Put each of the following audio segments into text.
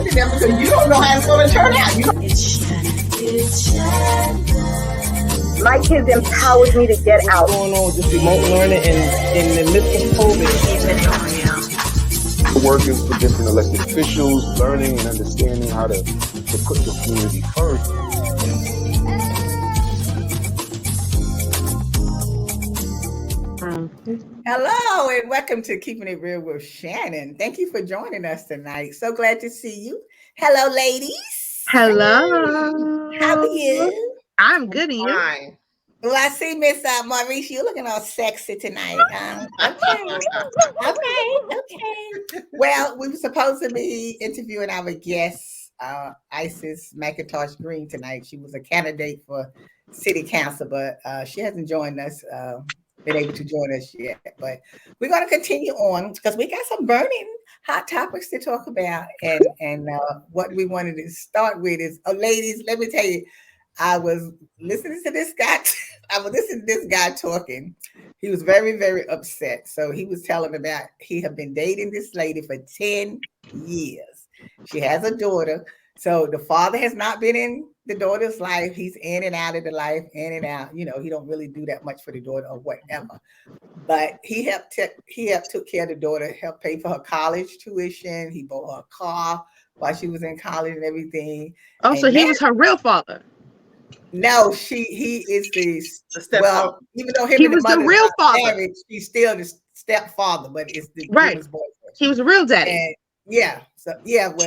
to them because you don't know how it's going to turn out. My kids empowered me to get out. What's going on with this remote learning and in the midst of COVID? Working for different elected officials, learning and understanding how to put the community first. Hello and welcome to Keeping It Real with Shannon. Thank you for joining us tonight. So glad to see you. Hello, ladies. Hello. How are you? I'm good. And you? Fine. Well, I see Miss Maurice. You're looking all sexy tonight. Okay. Well, we were supposed to be interviewing our guest, Isis McIntosh Green, tonight. She was a candidate for city council, but she hasn't joined us. Been able to join us yet, but we're going to continue on because we got some burning hot topics to talk about, and what we wanted to start with is, ladies, let me tell you, I was listening to this guy. Talking. He was very, very upset. So he was telling about he had been dating this lady for 10 years. She has a daughter. So the father has not been in the daughter's life. He's in and out of the life, in and out. You know, he don't really do that much for the daughter or whatever. But he helped took care of the daughter, helped pay for her college tuition. He bought her a car while she was in college and everything. Oh, so he was her real father. No, he is the stepfather. Well, even though he was the real father, married, she's still the stepfather, but it's the right. He was a real daddy. And well,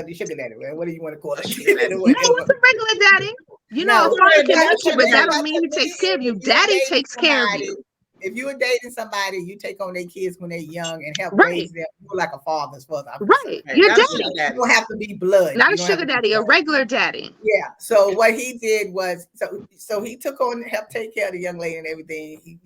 the sugar daddy. Well, what do you want to call it? No, it's a regular daddy. You know, a father can meet you, but that don't mean he takes care of you. Daddy takes care of you. If you were dating somebody, you take on their kids when they're young and help raise them. You're like a father's father. Right. Your daddy. You don't have to be blood. Not a sugar daddy, a regular daddy. Yeah. So what he did was, so he took on, helped take care of the young lady and everything. He,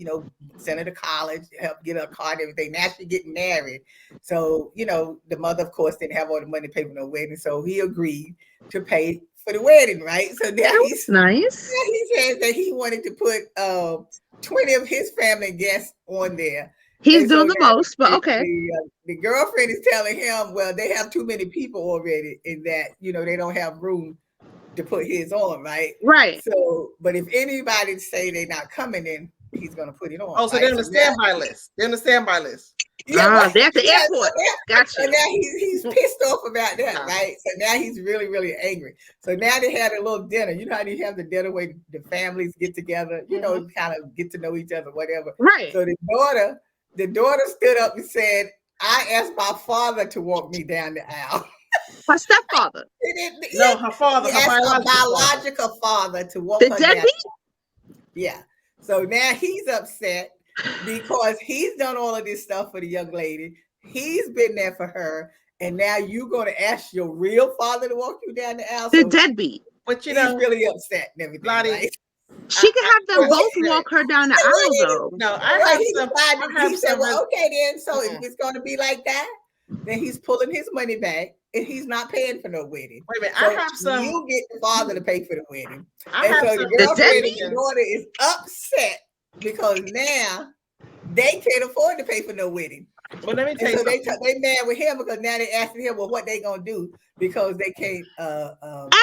sent her to college, helped get her a car and everything. Now she's getting married. So, the mother, of course, didn't have all the money to pay for no wedding. So he agreed to pay for the wedding, right? So now he's nice. He says that he wanted to put 20 of his family guests on there. He's doing the most, but okay. The girlfriend is telling him, well, they have too many people already in that, they don't have room to put his on, right? Right. So, but if anybody say they're not coming in, he's going to put it on. Oh, so they're on the standby list. They're on the standby list. Yeah, they're at the airport. Gotcha. So now he's pissed off about that, right? So now he's really, really angry. So now they had a little dinner. You know how you have the dinner where the families get together, kind of get to know each other, whatever. Right. So the daughter stood up and said, I asked my father to walk me down the aisle. Her stepfather. No, her father. Her biological father to walk her down. The deadbeat? Yeah. So now he's upset because he's done all of this stuff for the young lady. He's been there for her. And now you're going to ask your real father to walk you down the aisle. The deadbeat. But he's really upset and everything. Right? She can have them both walk her down the aisle, though. No, he said, well, okay, then. So if it's going to be like that, then he's pulling his money back and he's not paying for no wedding. Wait a minute, so I have some. You get the father to pay for the wedding. I have so the girlfriend and the daughter is upset because now they can't afford to pay for no wedding. Well, let me tell you something. They mad with him because now they asking him, well, what they gonna do because they can't.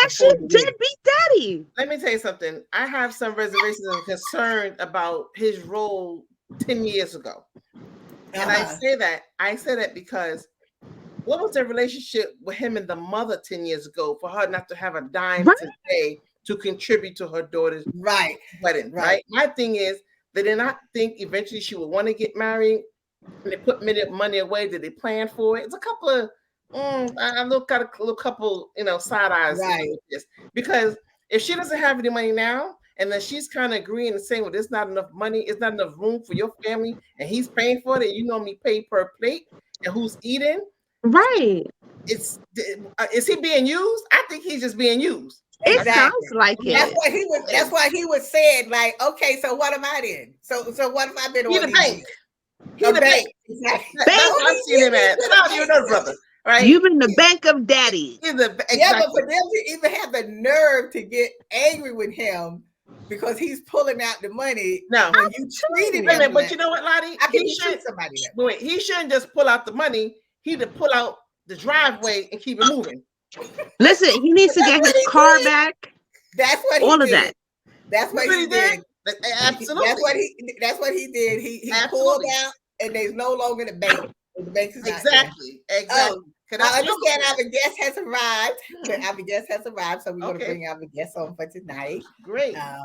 Actually, deadbeat daddy. Let me tell you something. I have some reservations and concern about his role 10 years ago, and I say that because what was the relationship with him and the mother 10 years ago for her not to have a dime today to contribute to her daughter's wedding? Right. My thing is, they did not think eventually she would want to get married. And they put money away. Did they plan for it? It's a couple of I got a little couple, side eyes with this. Because if she doesn't have any money now, and then she's kind of agreeing and saying, well, there's not enough money, it's not enough room for your family, and he's paying for it, and you normally pay per plate, and who's eating? Right. Is he being used? I think he's just being used. It sounds like it. That's why he was saying, like, okay, so what am I in? So what if I've been on the bank? He's the bank. Exactly. I've seen him at. You know, brother. Right? You've been the bank of daddy. Yeah, but for them to even have the nerve to get angry with him because he's pulling out the money. No, when you treated him. But you know what, Lottie? He shouldn't just pull out the money. He'd pull out the driveway and keep it moving. Listen, he needs to get his car back. That's what he all did. of that. That's what he did. Absolutely. That's what he did. He pulled out, and there's no longer the bank. The bank is not there. Exactly. Oh, I understand our guest has arrived. Our guest has arrived, so we're going to bring our guest on for tonight. Great. Hello,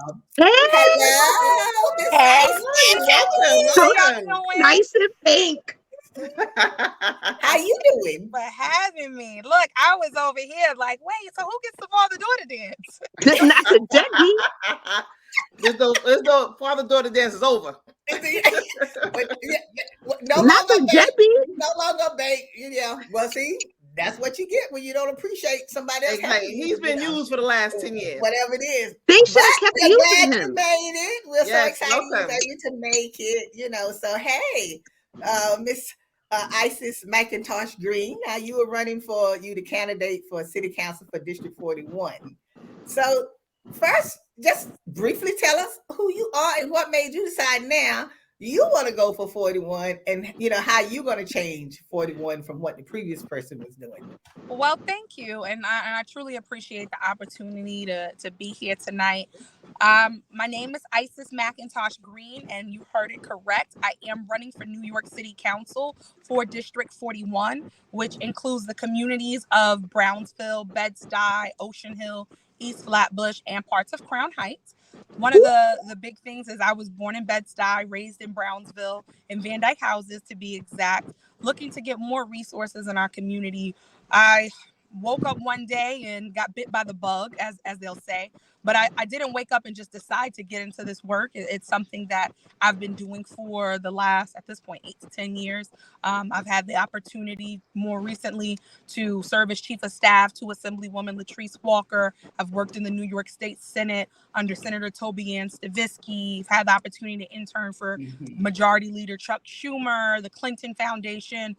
Miss Ice. Welcome. Nice and pink. How you doing? For having me. Look, I was over here like, wait, so who gets the father-daughter dance? Not the deadbeat. There's no father-daughter dance is over. No longer bait. Well, see, that's what you get when you don't appreciate somebody else. Exactly. He's been used for the last 10 years. Whatever it is. They should have kept using him. You made it. We're so excited you was able to make it. So hey, Miss Isis McIntosh Green. Now you were running you the candidate for City Council for District 41. So first, just briefly tell us who you are and what made you decide now you want to go for 41, and how you're going to change 41 from what the previous person was doing. Well, thank you, and I truly appreciate the opportunity to be here tonight. My name is Isis McIntosh Green, and you heard it correct. I am running for New York City Council for District 41, which includes the communities of Brownsville, Bed-Stuy, Ocean Hill, East Flatbush, and parts of Crown Heights. One of the big things is I was born in Bed-Stuy, raised in Brownsville, in Van Dyke houses to be exact, looking to get more resources in our community. I woke up one day and got bit by the bug, as they'll say. But I didn't wake up and just decide to get into this work. It's something that I've been doing for the last, at this point, 8 to 10 years. I've had the opportunity more recently to serve as chief of staff to Assemblywoman Latrice Walker. I've worked in the New York State Senate under Senator Toby Ann Stavisky. I've had the opportunity to intern for Majority Leader Chuck Schumer, the Clinton Foundation.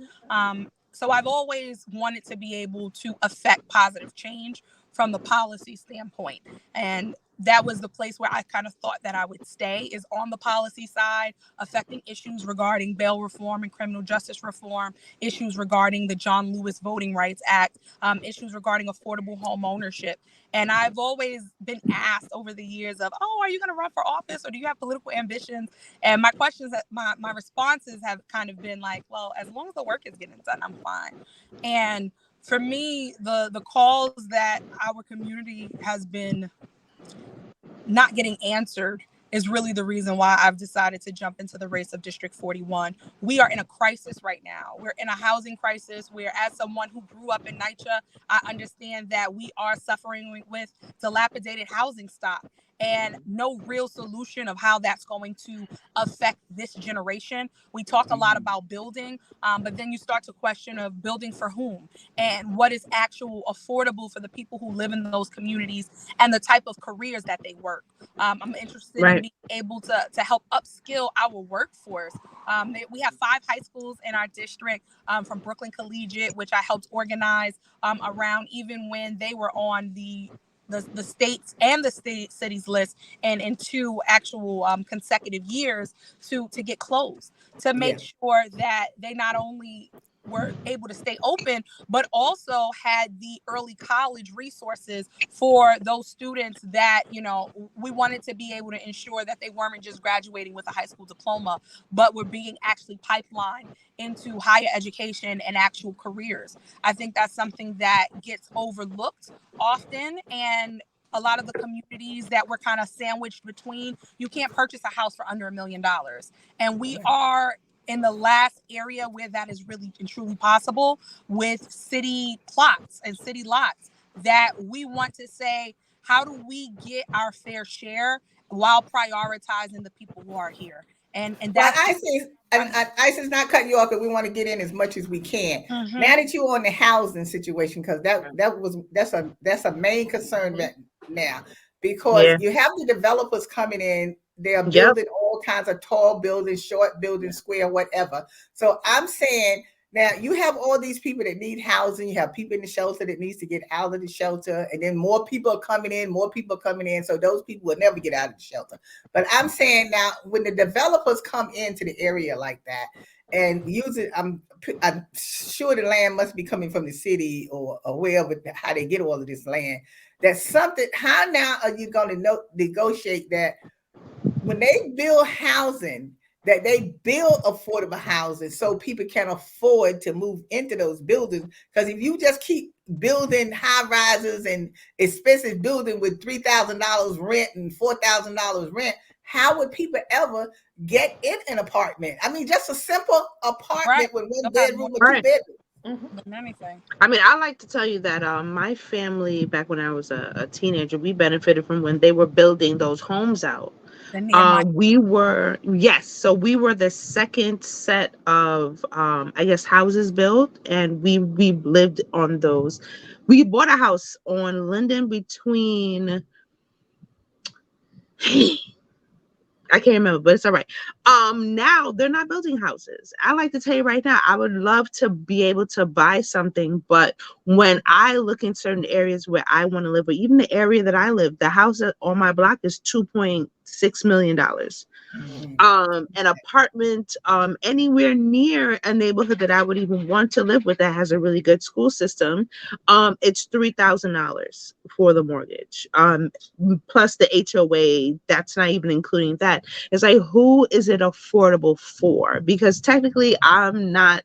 So I've always wanted to be able to affect positive change from the policy standpoint. And that was the place where I kind of thought that I would stay, is on the policy side, affecting issues regarding bail reform and criminal justice reform, issues regarding the John Lewis Voting Rights Act, issues regarding affordable home ownership. And I've always been asked over the years of, are you going to run for office, or do you have political ambitions? And my questions, my responses have kind of been like, well, as long as the work is getting done, I'm fine. And for me, the calls that our community has been not getting answered is really the reason why I've decided to jump into the race of District 41. We are in a crisis right now. We're in a housing crisis where, as someone who grew up in NYCHA, I understand that we are suffering with dilapidated housing stock and no real solution of how that's going to affect this generation. We talk a lot about building, but then you start to question of building for whom and what is actual affordable for the people who live in those communities and the type of careers that they work. I'm interested in being able to help upskill our workforce. We have 5 high schools in our district, from Brooklyn Collegiate, which I helped organize around even when they were on the states and the cities list, and in 2 actual consecutive years to get closed, to make sure that they not only were able to stay open, but also had the early college resources for those students that, we wanted to be able to ensure that they weren't just graduating with a high school diploma, but were being actually pipelined into higher education and actual careers. I think that's something that gets overlooked often, and a lot of the communities that we're kind of sandwiched between, you can't purchase a house for under $1 million. And we are in the last area where that is really and truly possible, with city plots and city lots, that we want to say, how do we get our fair share while prioritizing the people who are here? And that's Isis, not cutting you off, but we want to get in as much as we can. Now that you're on the housing situation, because that's a main concern now, because you have the developers coming in. They're building all kinds of tall buildings, short buildings, square, whatever. So I'm saying, now you have all these people that need housing. You have people in the shelter that needs to get out of the shelter. And then more people are coming in. So those people will never get out of the shelter. But I'm saying now, when the developers come into the area like that, and use it. I'm sure the land must be coming from the city or wherever, how they get all of this land. That's something. How now are you going to negotiate that when they build housing, that they build affordable housing so people can afford to move into those buildings? Because if you just keep building high rises and expensive building with $3,000 rent and $4,000 rent, how would people ever get in an apartment? I mean, just a simple apartment with one bedroom or two bedrooms. Anything. I mean, I like to tell you that my family, back when I was a teenager, we benefited from when they were building those homes out. We were so we were the second set of I guess houses built, and we lived on those. We bought a house on Linden between I can't remember, but it's all right. Now they're not building houses. I like to tell you right now, I would love to be able to buy something, but when I look in certain areas where I want to live, or even the area that I live, the house on my block is $2.6 million. An apartment anywhere near a neighborhood that I would even want to live with that has a really good school system, it's $3,000 for the mortgage, plus the HOA. That's not even including that. It's like, who is it affordable for? Because technically I'm not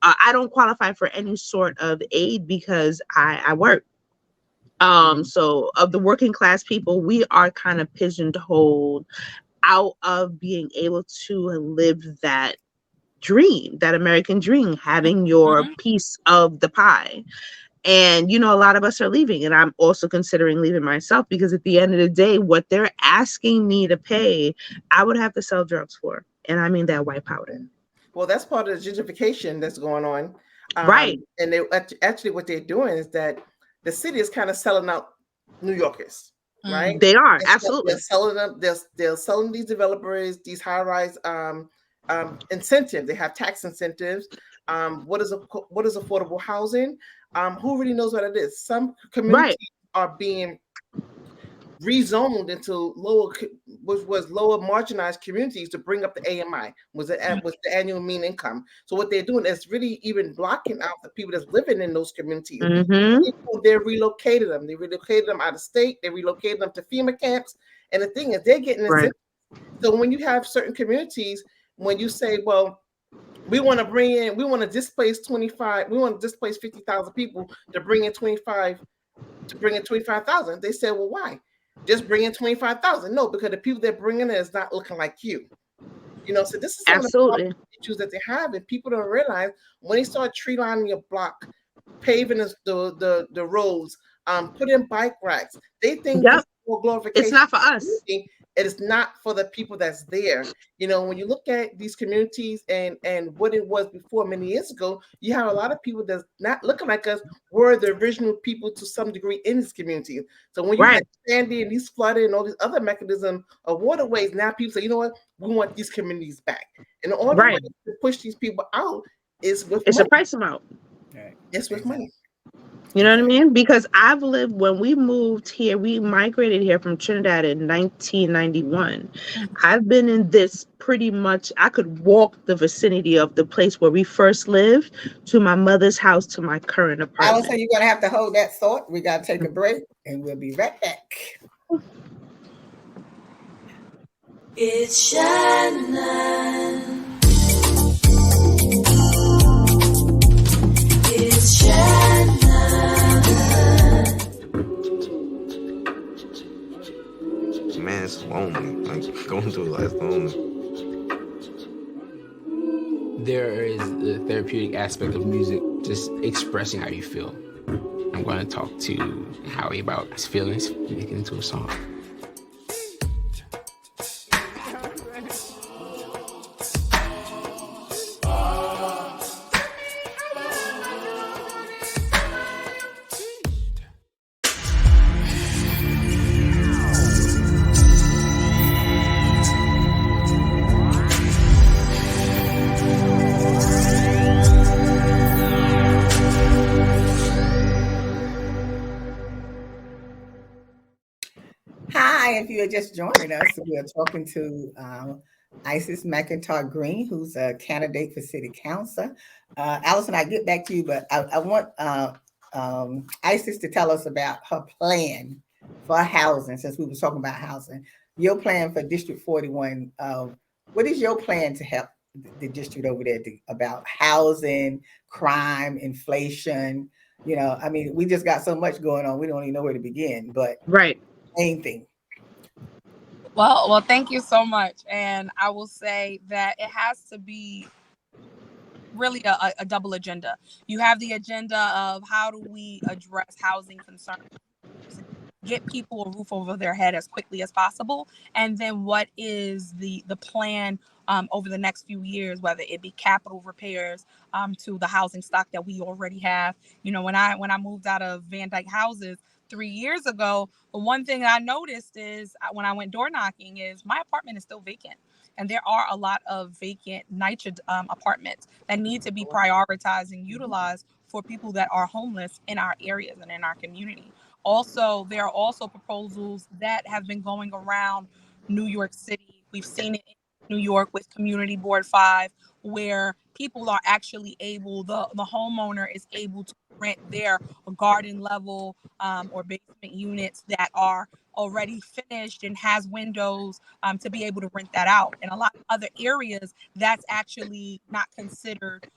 I don't qualify for any sort of aid because I work. So of the working class people, we are kind of pigeonholed out of being able to live that dream, that American dream, having your piece of the pie. And, a lot of us are leaving, and I'm also considering leaving myself, because at the end of the day, what they're asking me to pay, I would have to sell drugs for. And I mean that white powder. Well, that's part of the gentrification that's going on. Right. And they actually, what they're doing is that the city is kind of selling out New Yorkers. Right, they are absolutely they're selling them. They're selling these developers these high-rise incentives. They have tax incentives. What is affordable housing? Who really knows what it is? Some communities are being rezoned into lower marginalized communities to bring up the AMI, was the annual mean income. So what they're doing is really even blocking out the people that's living in those communities. They relocated them. They relocated them out of state. They relocated them to FEMA camps. And the thing is, they're getting incentives. So when you have certain communities, when you say, well, we want to displace 50,000 people to bring in 25,000. They said, well, why? Just bring in 25,000. No, because the people they're bringing in is not looking like you. So this is some absolutely of the issues that they have, and people don't realize when they start tree lining your block, paving the roads, put in bike racks. They think this is more glorification. It's not for us. It is not for the people that's there. When you look at these communities and what it was before many years ago, you have a lot of people that's not looking like us were the original people to some degree in this community. So when you had Sandy and these flooding and all these other mechanisms of waterways, now people say, you know what, we want these communities back. And the only way to push these people out is with money. To price them out. It's with money. You know what I mean? Because when we moved here, we migrated here from Trinidad in 1991. I've been in this pretty much, I could walk the vicinity of the place where we first lived to my mother's house to my current apartment. Allison, you're going to have to hold that thought. We got to take a break and we'll be right back. It's Shannon. It's Shannon. Man, it's lonely. Like, going through life lonely. There is the therapeutic aspect of music, just expressing how you feel. I'm going to talk to Howie about his feelings, make it into a song. If you are just joining us, we are talking to Isis McIntosh Green, who's a candidate for city council. Allison, I'll get back to you, but I want Isis to tell us about her plan for housing, since we were talking about housing. Your plan for District 41. What is your plan to help the district over there about housing, crime, inflation? I mean, we just got so much going on. We don't even know where to begin, but Right. main thing. Well, thank you so much. And I will say that it has to be really a double agenda. You have the agenda of how do we address housing concerns, get people a roof over their head as quickly as possible, and then what is the plan over the next few years, whether it be capital repairs to the housing stock that we already have. When I moved out of Van Dyke houses 3 years ago, the one thing I noticed is when I went door knocking is my apartment is still vacant. And there are a lot of vacant NYCHA apartments that need to be prioritized and utilized for people that are homeless in our areas and in our community. Also, there are also proposals that have been going around New York City. We've seen it in New York with Community Board 5, where people are actually able, the homeowner is able to rent their garden level or basement units that are already finished and has windows to be able to rent that out. In a lot of other areas, that's actually not considered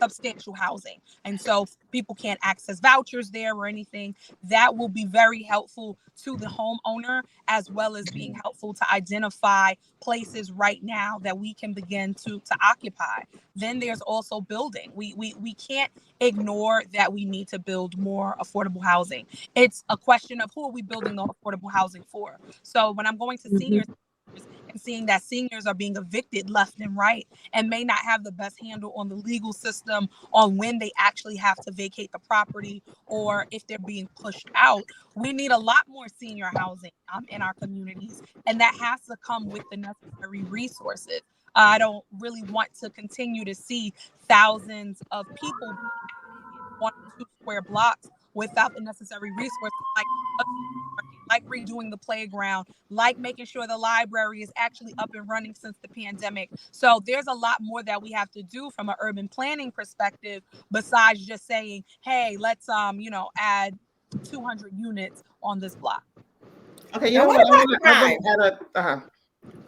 substantial housing. And so people can't access vouchers there or anything. That will be very helpful to the homeowner, as well as being helpful to identify places right now that we can begin to occupy. Then there's also building. We can't ignore that we need to build more affordable housing. It's a question of who are we building the affordable housing for? So when I'm going to seniors and seeing that seniors are being evicted left and right and may not have the best handle on the legal system on when they actually have to vacate the property or if they're being pushed out, we need a lot more senior housing in our communities. And that has to come with the necessary resources. I don't really want to continue to see thousands of people in 1 or 2 square blocks without the necessary resources like redoing the playground, like making sure the library is actually up and running since the pandemic. So there's a lot more that we have to do from an urban planning perspective, besides just saying, hey, let's add 200 units on this block. Okay, Now, what about crime?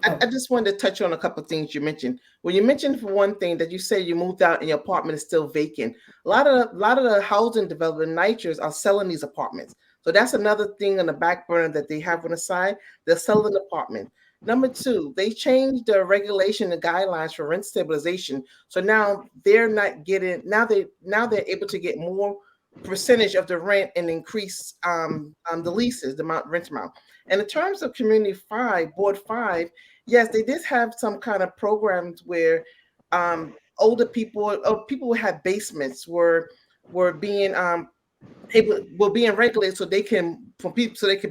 I just wanted to touch on a couple of things you mentioned. Well, you mentioned for one thing that you said you moved out and your apartment is still vacant. A lot of the housing development NYCHAs are selling these apartments. So that's another thing on the back burner that they have on the side. They're selling the apartment. Number two, they changed the regulation and guidelines for rent stabilization. So now they're not getting they're able to get more percentage of the rent and increase the leases, the rent amount. And in terms of Community 5, Board 5, yes, they did have some kind of programs where older people or people who had basements were being being regulated so they can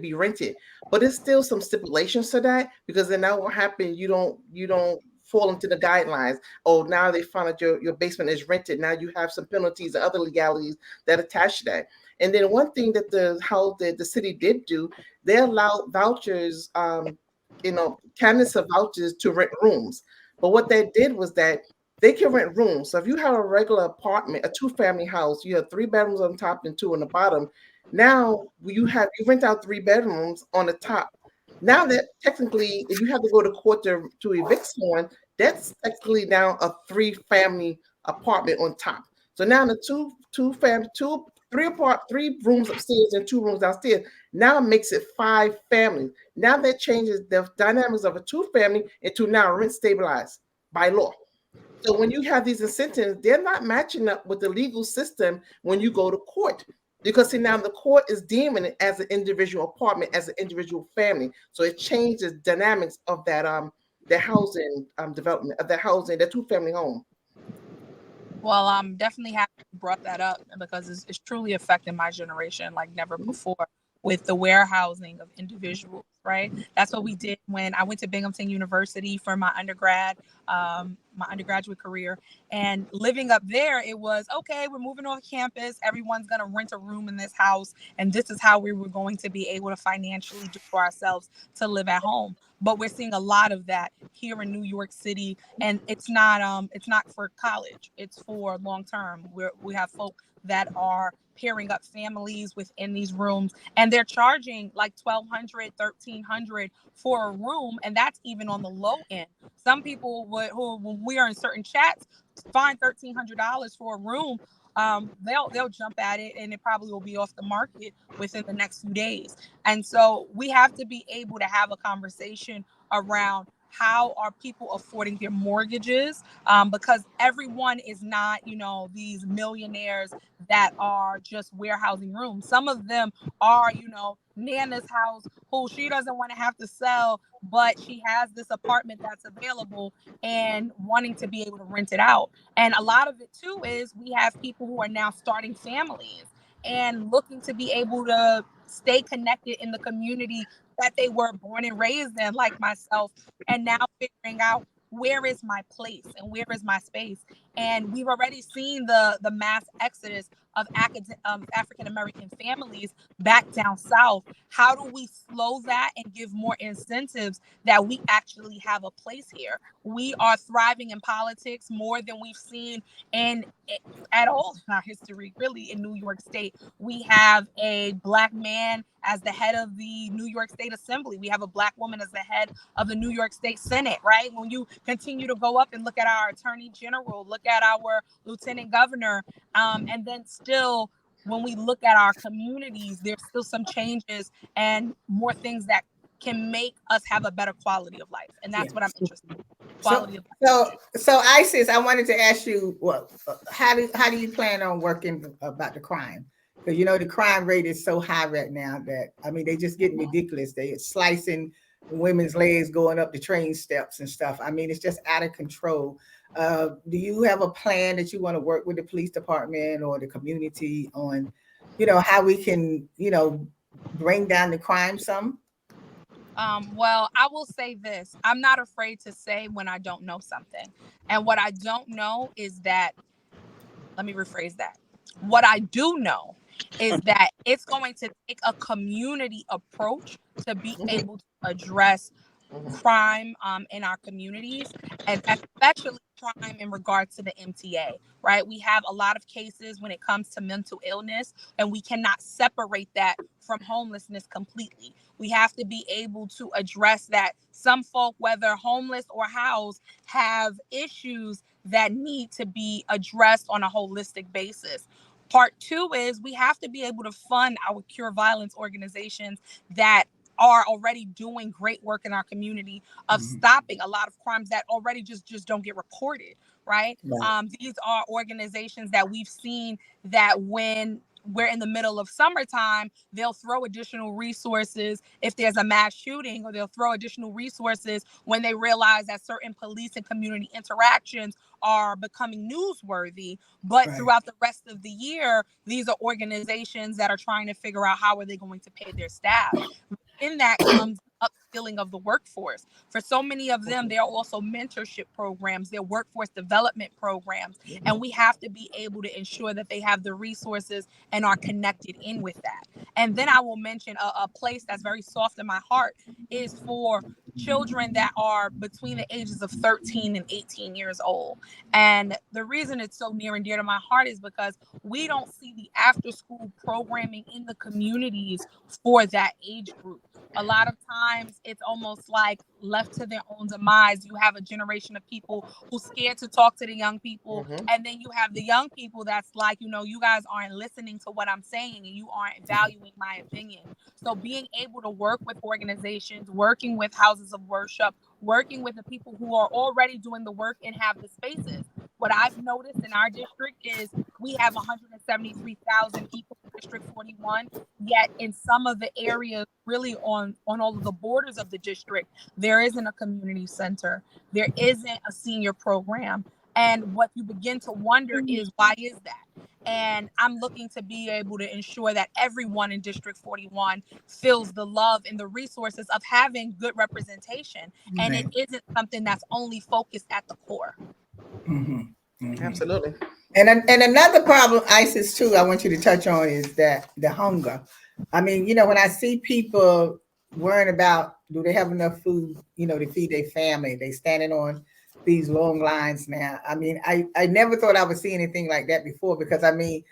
be rented. But there's still some stipulations to that, because then that will happen. You don't fall into the guidelines. Oh, now they found out your basement is rented. Now you have some penalties and other legalities that attach to that. And then one thing that the city did do, they allowed vouchers, candidates of vouchers to rent rooms. But what they did was that they can rent rooms. So if you have a regular apartment, a 2-family house, you have 3 bedrooms on top and 2 on the bottom. Now you rent out 3 bedrooms on the top. Now that technically, if you have to go to court to evict someone, that's technically now a 3-family apartment on top. So now the 3 rooms upstairs and 2 rooms downstairs now makes it 5 families. Now that changes the dynamics of a 2-family into now rent stabilized by law. So when you have these incentives, they're not matching up with the legal system when you go to court. Because see, now the court is deeming it as an individual apartment, as an individual family. So it changes dynamics of that the housing development, of that housing, the 2-family home. Well, I'm definitely happy you brought that up, because it's truly affecting my generation like never before, with the warehousing of individuals, right? That's what we did when I went to Binghamton University for my undergraduate career. And living up there, it was okay, we're moving off campus. Everyone's going to rent a room in this house. And this is how we were going to be able to financially do for ourselves to live at home. But we're seeing a lot of that here in New York City. And it's not for college, it's for long term. We have folk that are pairing up families within these rooms, and they're charging like $1,200, $1,300 for a room, and that's even on the low end. Some people who, when we are in certain chats, find $1,300 for a room. They'll jump at it, and it probably will be off the market within the next few days. And so we have to be able to have a conversation around how are people affording their mortgages, because everyone is not, these millionaires that are just warehousing rooms. Some of them are, Nana's house, who she doesn't want to have to sell, but she has this apartment that's available and wanting to be able to rent it out. And a lot of it too is we have people who are now starting families and looking to be able to stay connected in the community that they were born and raised in, like myself, and now figuring out where is my place and where is my space. And we've already seen the mass exodus of African American families back down south. How do we slow that and give more incentives that we actually have a place here? We are thriving in politics more than we've seen in at all in our history, really, in New York State. We have a Black man as the head of the New York State Assembly. We have a Black woman as the head of the New York State Senate, right? When you continue to go up and look at our Attorney General, look at our Lieutenant Governor, and then still, when we look at our communities, there's still some changes and more things that can make us have a better quality of life. And that's what I'm interested in. Quality of life. So Isis, I wanted to ask you, how do you plan on working about the crime? Because the crime rate is so high right now that they just getting ridiculous. They slicing women's legs going up the train steps and stuff. It's just out of control. Do you have a plan that you want to work with the police department or the community on, how we can, bring down the crime some? Well, I will say this. I'm not afraid to say when I don't know something. And what I don't know is that, let me rephrase that. What I do know is that it's going to take a community approach to be able to address crime in our communities, and especially crime in regards to the MTA, right? We have a lot of cases when it comes to mental illness, and we cannot separate that from homelessness completely. We have to be able to address that. Some folk, whether homeless or housed, have issues that need to be addressed on a holistic basis. Part two is we have to be able to fund our cure violence organizations that are already doing great work in our community of stopping a lot of crimes that already just don't get reported, right? These are organizations that we've seen that when we're in the middle of summertime, they'll throw additional resources if there's a mass shooting, or they'll throw additional resources when they realize that certain police and community interactions are becoming newsworthy. But throughout the rest of the year, these are organizations that are trying to figure out how are they going to pay their staff. In that comes upskilling of the workforce. For so many of them, there are also mentorship programs, there are workforce development programs, and we have to be able to ensure that they have the resources and are connected in with that. And then I will mention a place that's very soft in my heart is for children that are between the ages of 13 and 18 years old. And the reason it's so near and dear to my heart is because we don't see the after school programming in the communities for that age group. A lot of times it's almost like left to their own demise. You have a generation of people who's scared to talk to the young people. And then you have the young people that's like, you guys aren't listening to what I'm saying and you aren't valuing my opinion. So being able to work with organizations, working with houses of worship, working with the people who are already doing the work and have the spaces. What I've noticed in our district is we have 173,000 people in District 41, yet in some of the areas really on all of the borders of the district, there isn't a community center. There isn't a senior program. And what you begin to wonder is, why is that? And I'm looking to be able to ensure that everyone in District 41 feels the love and the resources of having good representation. And it isn't something that's only focused at the core. Absolutely. And another problem, ISIS, too, I want you to touch on is that the hunger. I mean, when I see people worrying about, do they have enough food, to feed their family? They standing on these long lines now. I mean, I never thought I would see anything like that before, because I mean,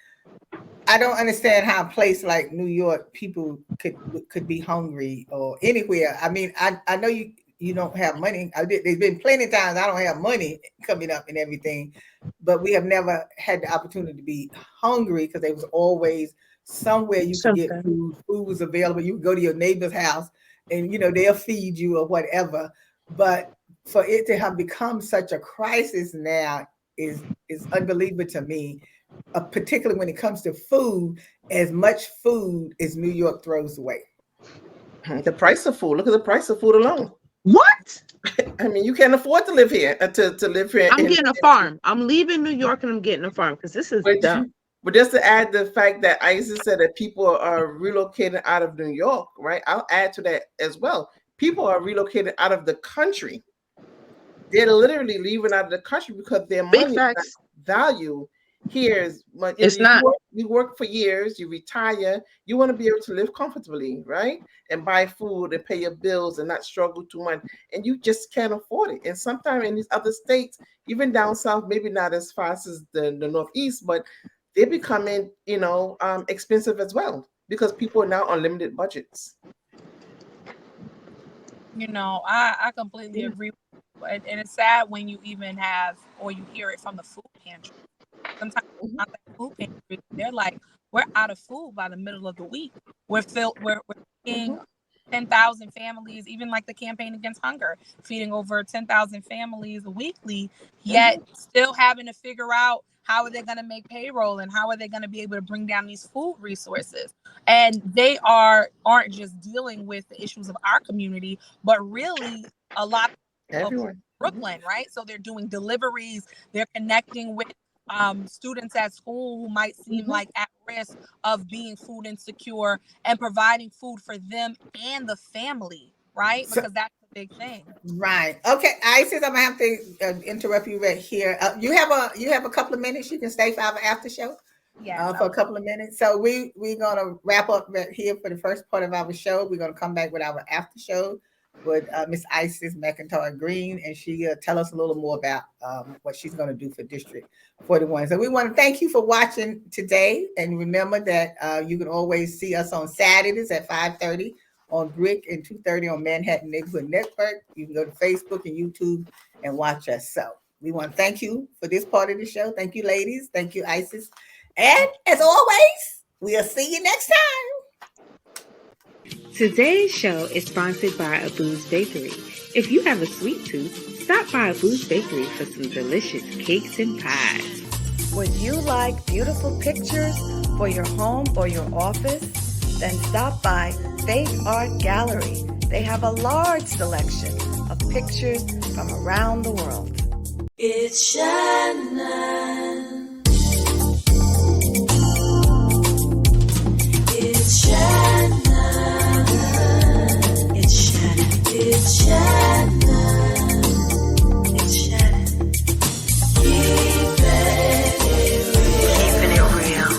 I don't understand how a place like New York, people could be hungry, or anywhere. I mean, I know you don't have money. There's been plenty of times I don't have money coming up and everything, but we have never had the opportunity to be hungry, because there was always somewhere you could get food. Food was available. You could go to your neighbor's house and, they'll feed you or whatever. But for it to have become such a crisis now is unbelievable to me, particularly when it comes to food, as much food as New York throws away. The price of food. Look at the price of food alone. What? I mean, you can't afford to live here. To live here. I'm getting a farm. I'm leaving New York and I'm getting a farm, because this is dumb. But just to add the fact that Isis said that people are relocating out of New York, right? I'll add to that as well. People are relocating out of the country. They're literally leaving out of the country because their money value here is much. It's not. You work for years, you retire, you want to be able to live comfortably, right? And buy food and pay your bills and not struggle too much. And you just can't afford it. And sometimes in these other states, even down south, maybe not as fast as the Northeast, but they're becoming, expensive as well, because people are now on limited budgets. I completely agree. And it's sad when you even have, or you hear it from the food pantry. Sometimes not the food pantry, they're like, we're out of food by the middle of the week. We're feeding 10,000 families, even like the Campaign Against Hunger, feeding over 10,000 families weekly, yet still having to figure out how are they going to make payroll and how are they going to be able to bring down these food resources. And they aren't just dealing with the issues of our community, but really a lot of Brooklyn, right? So they're doing deliveries, they're connecting with students at school who might seem like at risk of being food insecure, and providing food for them and the family, right? Because that's the big thing. Right. Okay, Isis, I'm gonna have to interrupt you right here. You have a couple of minutes. You can stay for our after show. Yeah. For a couple of minutes. So we're gonna wrap up right here for the first part of our show. We're gonna come back with our after show with Miss Isis McIntosh Green, and she'll tell us a little more about what she's going to do for District 41. So we want to thank you for watching today, and remember that you can always see us on Saturdays at 5:30 on Brick and 2:30 on Manhattan Neighborhood Network. You can go to Facebook and YouTube and watch us. So we want to thank you for this part of the show. Thank you, ladies. Thank you, Isis. And as always, we'll see you next time. Today's show is sponsored by Abu's Bakery. If you have a sweet tooth, stop by Abu's Bakery for some delicious cakes and pies. Would you like beautiful pictures for your home or your office? Then stop by Faith Art Gallery. They have a large selection of pictures from around the world. It's Shannon. It's Shannon. It's Shannon. It's Shannon. It's Shannon. Keeping it real.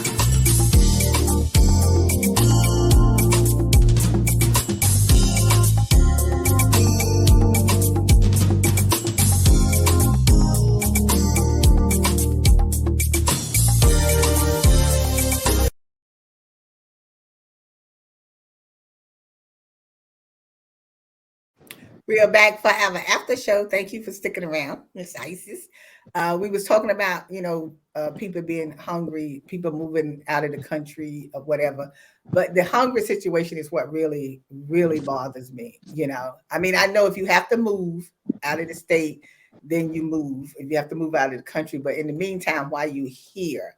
We are back for our after show. Thank you for sticking around, Miss Isis. We was talking about, people being hungry, people moving out of the country or whatever. But the hungry situation is what really, really bothers me. I mean, I know if you have to move out of the state, then you move. If you have to move out of the country, but in the meantime, while you're here,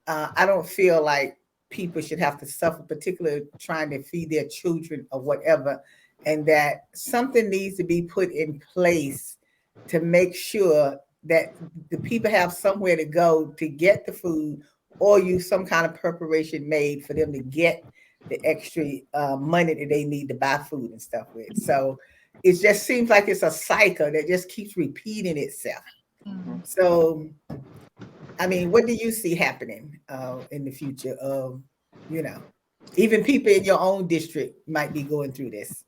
I don't feel like people should have to suffer, particularly trying to feed their children or whatever. And that something needs to be put in place to make sure that the people have somewhere to go to get the food, or you some kind of preparation made for them to get the extra money that they need to buy food and stuff with. So it just seems like it's a cycle that just keeps repeating itself. So, I mean, what do you see happening in the future of, you know, even people in your own district might be going through this?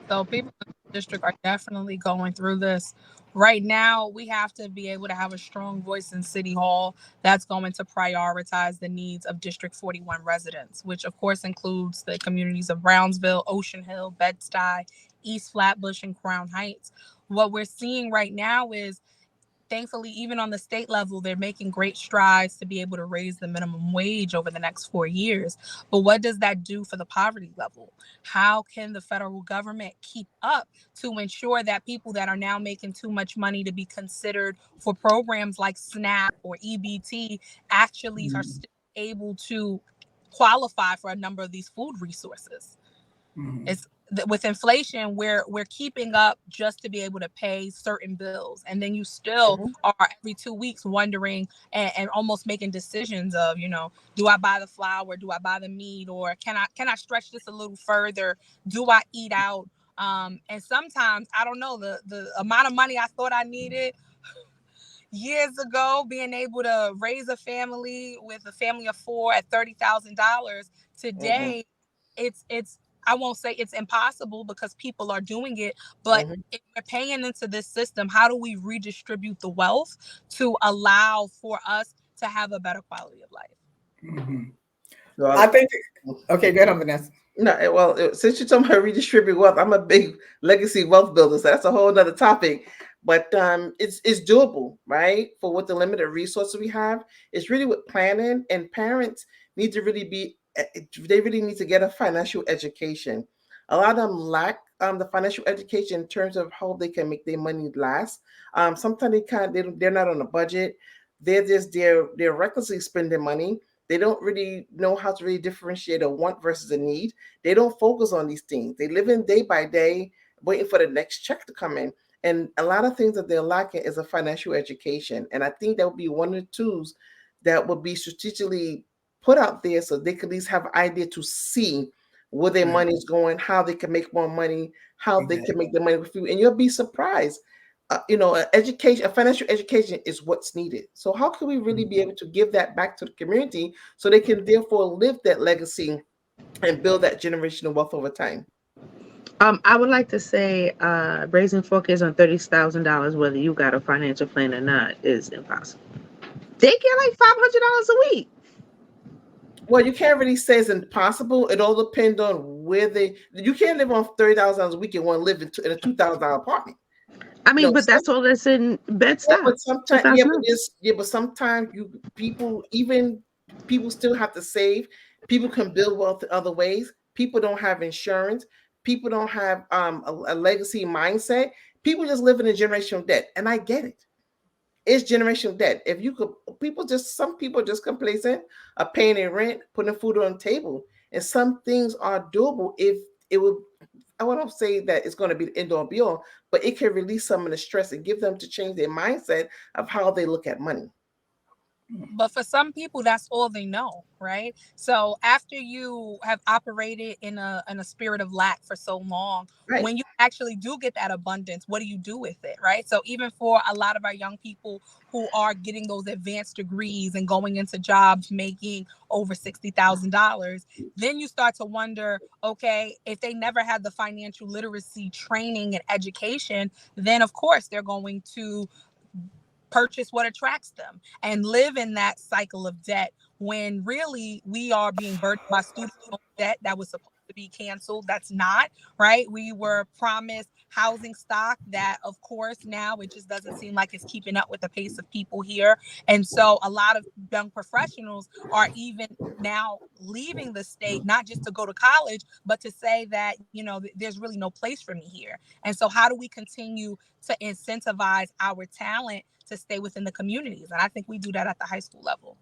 So people in the district are definitely going through this. Right now, we have to be able to have a strong voice in City Hall that's going to prioritize the needs of District 41 residents, which of course includes the communities of Brownsville, Ocean Hill, Bed-Stuy, East Flatbush, and Crown Heights. What we're seeing right now is, thankfully, even on the state level, they're making great strides to be able to raise the minimum wage over the next 4 years. But what does that do for the poverty level? How can the federal government keep up to ensure that people that are now making too much money to be considered for programs like SNAP or EBT actually are still able to qualify for a number of these food resources? It's with inflation, we're keeping up just to be able to pay certain bills, and then you still are every 2 weeks wondering and almost making decisions of, do I buy the flour, do I buy the meat, or can I stretch this a little further? Do I eat out? And sometimes I don't know, the amount of money I thought I needed years ago, being able to raise a family with a family of four at $30,000 today, it's I won't say it's impossible because people are doing it, but if we're paying into this system, how do we redistribute the wealth to allow for us to have a better quality of life? Well, I think. Okay, go ahead, Vanessa. No, well, since you're talking about redistribute wealth, I'm a big legacy wealth builder, so that's a whole other topic. But it's doable, right? For what the limited resources we have, it's really with planning, and parents need to really be. They really need to get a financial education. A lot of them lack the financial education in terms of how they can make their money last. Sometimes they can't. They're not on a budget. They're recklessly spending money. They don't really know how to really differentiate a want versus a need. They don't focus on these things. They live in day by day, waiting for the next check to come in. And a lot of things that they're lacking is a financial education. And I think that would be one of the tools that would be strategically put out there so they could at least have an idea to see where their money is going, how they can make more money, how they can make the money with you. And you'll be surprised. Education, a financial education is what's needed. So how can we really be able to give that back to the community so they can therefore live that legacy and build that generational wealth over time? I would like to say raising 4 kids on $30,000, whether you got a financial plan or not, is impossible. They get like $500 a week. Well, you can't really say it's impossible. It all depends on where you can't live on $30,000 a week and want to live in a $2,000 apartment. I mean, but that's all that's in Bed-Stuy. But sometimes, but sometimes people still have to save. People can build wealth in other ways. People don't have insurance. People don't have a legacy mindset. People just live in a generational debt, and I get it. It's generational debt. If you could, some people just complacent, are paying their rent, putting food on the table, and some things are doable if it would. I won't say that it's going to be the end all be all, but it can release some of the stress and give them to change their mindset of how they look at money. But for some people, that's all they know, right? So after you have operated in a spirit of lack for so long, when you actually do get that abundance, what do you do with it, right? So even for a lot of our young people who are getting those advanced degrees and going into jobs making over $60,000, then you start to wonder, okay, if they never had the financial literacy training and education, then of course they're going to purchase what attracts them and live in that cycle of debt, when really we are being burdened by student loan debt that was supposed to be canceled. That's not, right? We were promised housing stock that, of course, now it just doesn't seem like it's keeping up with the pace of people here. And so a lot of young professionals are even now leaving the state, not just to go to college, but to say that, there's really no place for me here. And so how do we continue to incentivize our talent to stay within the communities? And I think we do that at the high school level.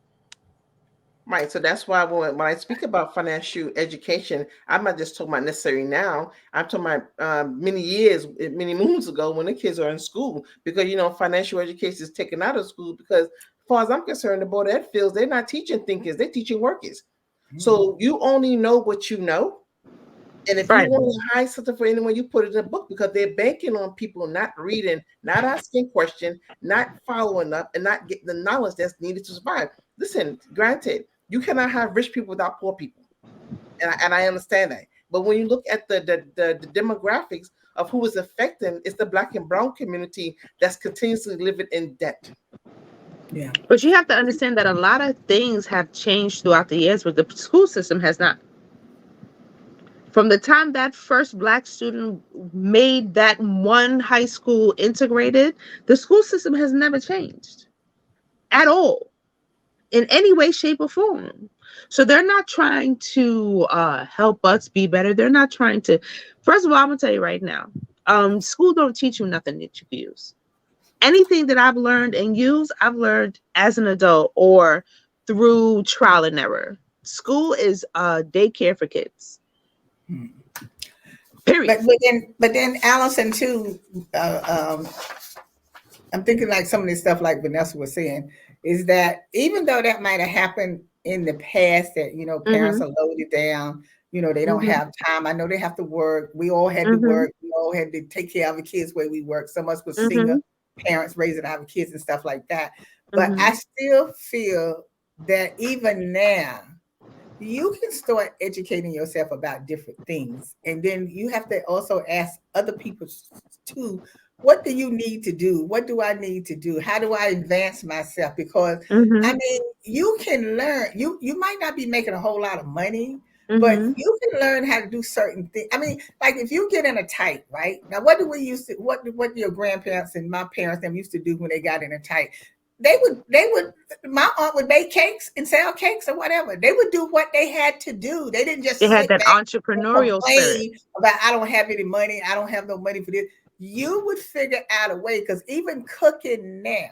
Right. So that's why when I speak about financial education, I'm not just talking about necessarily now. I'm talking about many moons ago when the kids are in school, because, financial education is taken out of school because far as I'm concerned, the Board of Ed feels they're not teaching thinkers, they're teaching workers. So you only know what you know. And if you want to hide something for anyone, you put it in a book, because they're banking on people not reading, not asking questions, not following up, and not getting the knowledge that's needed to survive. Listen, granted, you cannot have rich people without poor people. And I understand that. But when you look at the demographics of who is affecting, it's the Black and brown community that's continuously living in debt. Yeah. But you have to understand that a lot of things have changed throughout the years, but the school system has not. From the time that first Black student made that one high school integrated, the school system has never changed at all in any way, shape, or form. So they're not trying to help us be better. They're not trying to. First of all, I'm gonna tell you right now, school don't teach you nothing that you can use. Anything that I've learned and used, I've learned as an adult or through trial and error. School is daycare for kids. Period. But then Allison too. I'm thinking like some of this stuff, like Vanessa was saying, is that even though that might have happened in the past, that parents are loaded down, they don't have time. I know they have to work. We all had to work. We all had to take care of our kids where we work. Some of us were single parents raising our kids and stuff like that. But I still feel that even now, you can start educating yourself about different things. And then you have to also ask other people too, what do you need to do? What do I need to do? How do I advance myself? Because I mean, you can learn. You might not be making a whole lot of money, but you can learn how to do certain things. I mean, like if you get in a tight, right? Now, what do we used to? What your grandparents and my parents them used to do when they got in a tight? They would. My aunt would make cakes and sell cakes or whatever. They would do what they had to do. They didn't just. They had that entrepreneurial spirit. About I don't have any money. I don't have no money for this. You would figure out a way, because even cooking now,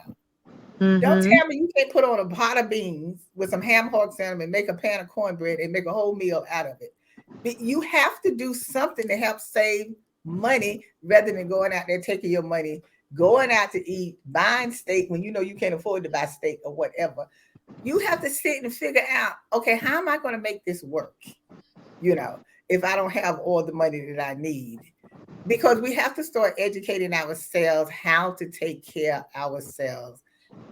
don't tell me you can't put on a pot of beans with some ham hocks in them and make a pan of cornbread and make a whole meal out of it. You have to do something to help save money rather than going out there taking your money, going out to eat, buying steak when you can't afford to buy steak or whatever. You have to sit and figure out, okay, how am I going to make this work? If I don't have all the money that I need. Because we have to start educating ourselves how to take care of ourselves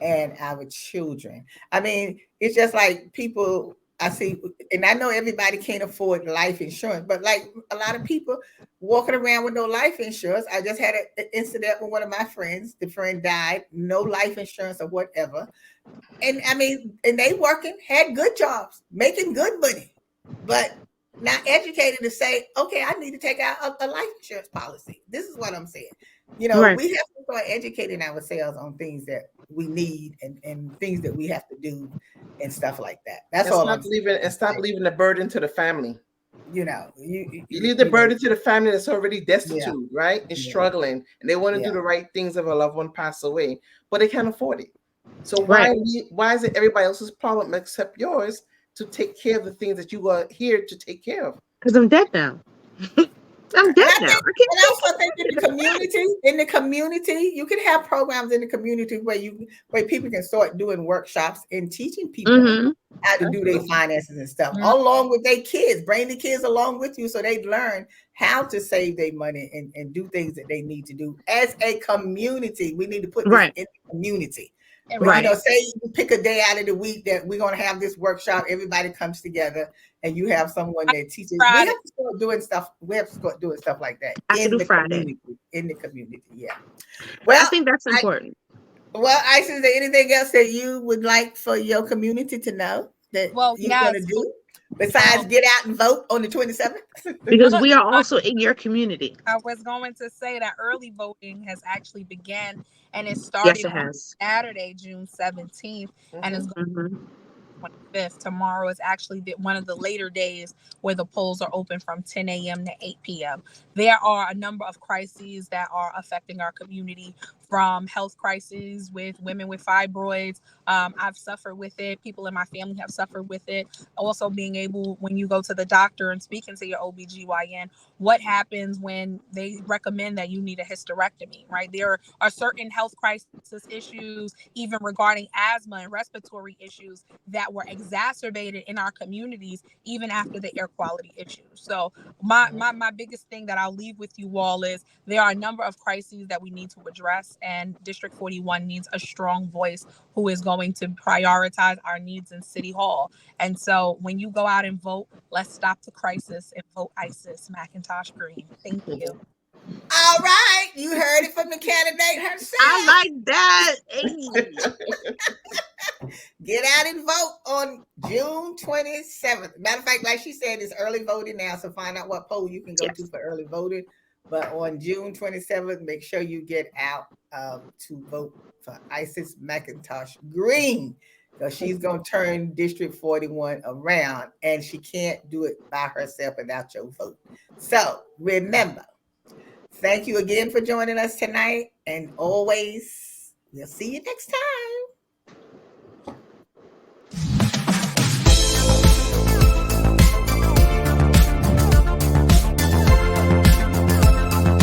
and our children. I mean, it's just like people I see, and I know everybody can't afford life insurance, but like a lot of people walking around with no life insurance. I just had an incident with one of my friends. The friend died, no life insurance or whatever. And I mean, and they working, had good jobs, making good money, but not educated to say, okay, I need to take out a life insurance policy. This is what I'm saying. Right. We have to start educating ourselves on things that we need and things that we have to do and stuff like that. That's all I'm saying. Stop leaving the burden to the family. You leave the burden to the family that's already destitute, right? And struggling, and they want to do the right things if a loved one passed away, but they can't afford it. So why is it everybody else's problem except yours to take care of the things that you are here to take care of? Because I'm dead now. I'm dead now. And I also think in the community, you can have programs in the community where people can start doing workshops and teaching people how to do their finances and stuff, along with their kids. Bring the kids along with you so they learn how to save their money and do things that they need to do as a community. We need to put this in the community. Right. Say you pick a day out of the week that we're going to have this workshop. Everybody comes together, and you have someone that teaches. We have to start doing stuff. We have to start doing stuff like that in the community. In the community, yeah. Well, I think that's important. Isis, is there anything else that you would like for your community to know that you're going to do besides get out and vote on the 27th? Because we are also in your community. I was going to say that early voting has actually began, and it started on Saturday, June 17th, and it's going to be 25th. Tomorrow is actually one of the later days where the polls are open from 10 a.m. to 8 p.m. There are a number of crises that are affecting our community, from health crises with women with fibroids. I've suffered with it. People in my family have suffered with it. Also being able, when you go to the doctor and speaking to your OBGYN, what happens when they recommend that you need a hysterectomy, right? There are certain health crisis issues, even regarding asthma and respiratory issues, that were exacerbated in our communities even after the air quality issues. So my biggest thing that I'll leave with you all is there are a number of crises that we need to address, and District 41 needs a strong voice who is going to prioritize our needs in City Hall. And so when you go out and vote, let's stop the crisis and vote Isis McIntosh Green. Thank you. All right, you heard it from the candidate herself. I like that. Get out and vote on June 27th. Matter of fact, like she said, it's early voting now, so find out what poll you can go to for early voting. But on June 27th, make sure you get out to vote for Isis McIntosh Green, because she's going to turn District 41 around, and she can't do it by herself without your vote. So remember, thank you again for joining us tonight, and always, we'll see you next time.